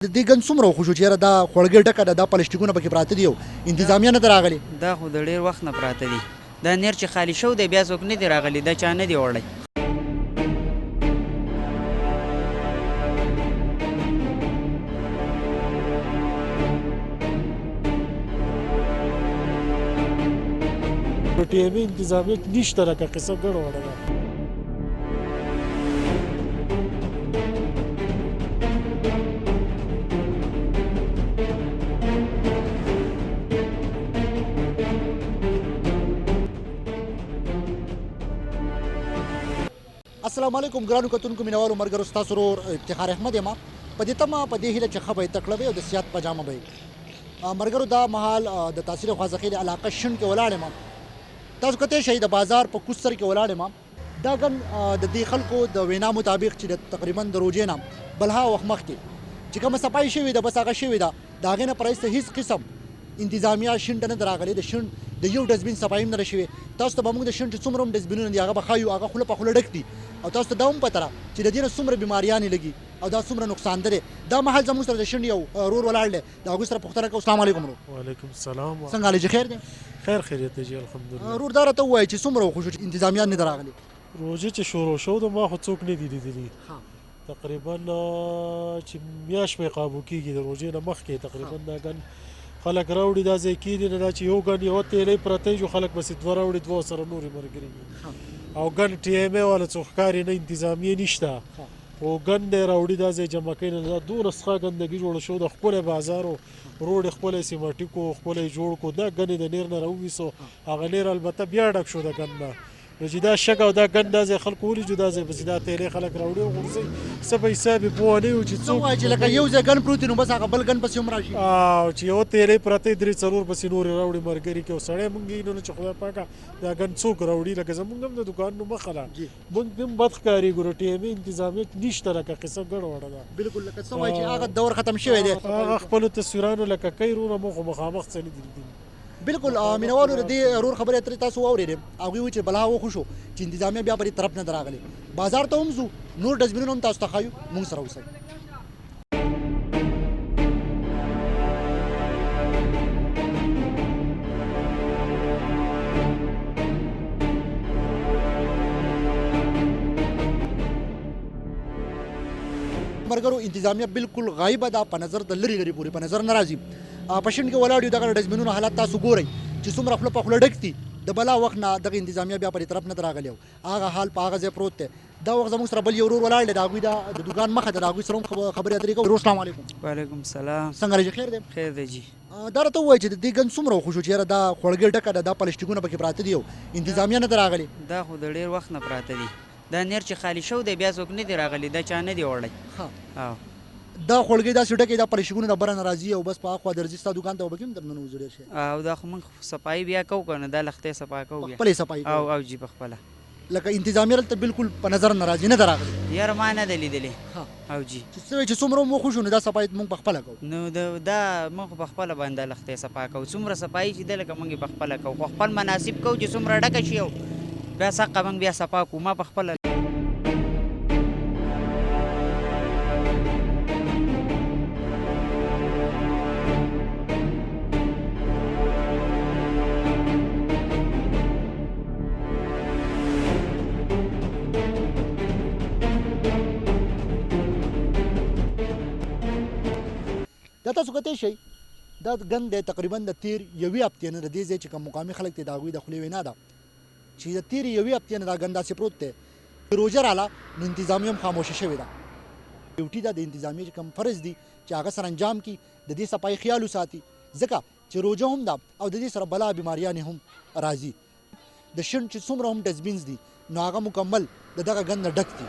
د دې ګند څومره وخوشو چې یاره دا خوړګۍ ډکه ده دا پلسټیکونه پکې پراته دي او انتظامیه نه ده راغلې. دا خو د ډېر وخت نه پراته دي. دا نیر چې خالي شو دی بیا څوک نه دي راغلي، دا چا نه دي وړی. TMA انتظامیه نشته لکه قصه ګډوډه ده. السلام علیکم ګرانو کتونکو مینوالو ملګرو، ستاسو ورور افتخار احمد یم. په دې تمه په دې هیله چې ښه به یې تکړه وي او د صحت په جامه به وي. ملګرو دا مهال د تحصیل خوازه خیلې علاقه شنډ کې ولاړ یم. تاسو کتلی شئ د بازار په کوڅ سر کې ولاړ یم. دا ګن د دې خلکو د وینا مطابق چې تقریبا د روژې نه بلها وخت مخکې چې کومه صفایي شوې ده بس هغه شوې ده، د هغې نه پرایسته هېڅ قسم انتظامیه شنډ نه ده راغلې. د شنډ د یو ډسبین صفایي هم نه ده شوې. تاسو ته به موږ د شنډ چې څومره هم ډسبینونه دي هغه به ښایو، هغه خوله په خوله ډک دي او تاسو ته دا هم پته ده چې د دې نه څومره بیماریانې لګي او دا څومره نقصان ده. دا مهال زموږ سره د شنډ یو ورور ولاړ دی، د هغوی سره پوښتنه کوو. السلام علیکم ورور. وعلیکم السلام. څنګه حال خیر دی؟ خیر خیریت دی جی، الحمدلله. ورور دا راته ووایه چې څومره وخوشو چې انتظامیه نه ده راغلې. روژې چې شروع شو د ما خو څوک نه دي لیدلي. تقریبا چې میاشت پرې قابو کېږي د روژې نه مخکې تقریبا دا ګن خلک راوړي دا ځای کېدي نه دا چې یو ګن یوه تیلۍ پرته جو خلک بسې دوه راوړي، دوه سره نورې ملګري او ګن TMA والا څوک ښکاري نه، انتظامیې نشته او ګن دی راوړي دا ځای جمع کوي نه. دا دومره ښه ګندګي جوړه شو د ښکلی بازار و روډ یې ښکلی سیمټي کو ښکلی جوړ کو. دا ګن یې د نیر نه راوویسو، هغه نیر البته بیا ډک شو د ګن نه. نو چې دا شګه او دا ګن دا ځای خلکو ولیدو دا ځای پسې دا تیلې خلک راوړي او غورځوي. څه په حساب یې پوه نه یو چې څوک وایي چې لکه یو ځای ګن پروت نو بس هغه بل ګن پسې هم راشي او چې یو تیلې پرتې درې څلور پسې نورې راوړي ملګري کې او سړی مونږ یې نو چې خدای پاکه دا ګن څوک راوړي. لکه زمونږ هم د دوکان نو مخه ده مونږ هم بد ښکارېږو. نو TMA انتظامیه نشته لکه قصه ګډوډه ده. بالکل لکه څه وایي چې هغه دور ختم شوی دی. هغه خپلو تصویرانو لکه کوي رونه مو خو مخامخ څه نه دي لیدلي. بالکل مینوالو د دې ورور خبرې اترې تاسو واورېدې. هغوی وایي چې بلا وخوشو چې انتظامیه بیا په دې طرف نه ده راغلې. بازار ته هم ځو، نور ډسبینونه هم تاسو ته ښایو، موږ سره اوسئ. ملګرو انتظامیه بالکل غایبه ده، په نظر د لرې لرې پورې په نظر نه راځي. په شنډ کې ولاړ یو دغه ډسبینونو حالت تاسو ګورئ چې څومره خوله په خوله ډک دي. د بلا وخت نه دغه انتظامیه بیا په دې طرف نه ده راغلی او هغه حال په هغه ځای پروت دی. دا وخت زموږ سره بل یو ورور ولاړ دی، د هغوی د دوکان مخه ده، د هغوی سره هم خبرې اترې کوو. ورور السلام علیکم. وعلیکم السلام. څنګه راځي خیر دی؟ خیر دی جی. دا راته ووایه چې د دې ګند څومره وخوشو چې یاره دا خوړګۍ ډکه ده دا پلسټیکونه پکې پراته دي او انتظامیه نه ده راغلې. دا خو د ډېر وخت نه پراته دي. دا نیر چې خالي شو دی بیا څوک نه دي راغلي، دا چا نه دي وړی. او دا خوړګۍ داسې ډکې دا پلسټیکونه د بره نه راځي او بس په هاخوا درځي ستا دوکان ته به کې هم درننه وځو ډېر شی. او دا خو موږ صفایي بیا کوو که نه، دا لښتې صفا کوو بیا خپلې صفایي او جی په خپله. لکه انتظامیه دلته بالکل په نظر نه راځي، نه ده راغلې. یاره ما نه ده لیدلې. او جی چې څه وایي چې څومره هم وخوشو نو دا صفایي موږ په خپله کوو. نو دا موږ په خپله باندې لښتې صفا کوو. څومره صفایي چې ده لکه موږ یې په خپله کوو، خو خپل مناسب کوو چې څومره ډکه شي او بیا سقه موږ بیا صفا کوو. ما په خپله دا تاسو کتلی شئ دا ګند دی تقریبا د تیر یوې هفتې نه د دې ځای چې کوم مقامي خلک دي د هغوی د خولې وینا ده چې د تیر یوې هفتې نه دا ګند داسې پروت دی. روژه راله نو انتظامیه هم خاموشه شوې ده. ډیوټي ده د انتظامیې چې کوم فرض دي چې هغه سره انجام کړي، د دې صفایي خیال وساتي، ځکه چې روژه هم ده او د دې سره بلا بیماریانې هم راځي. د شنډ چې څومره هم ډسبینز دي نو هغه مکمل د دغه ګند نه ډک دي.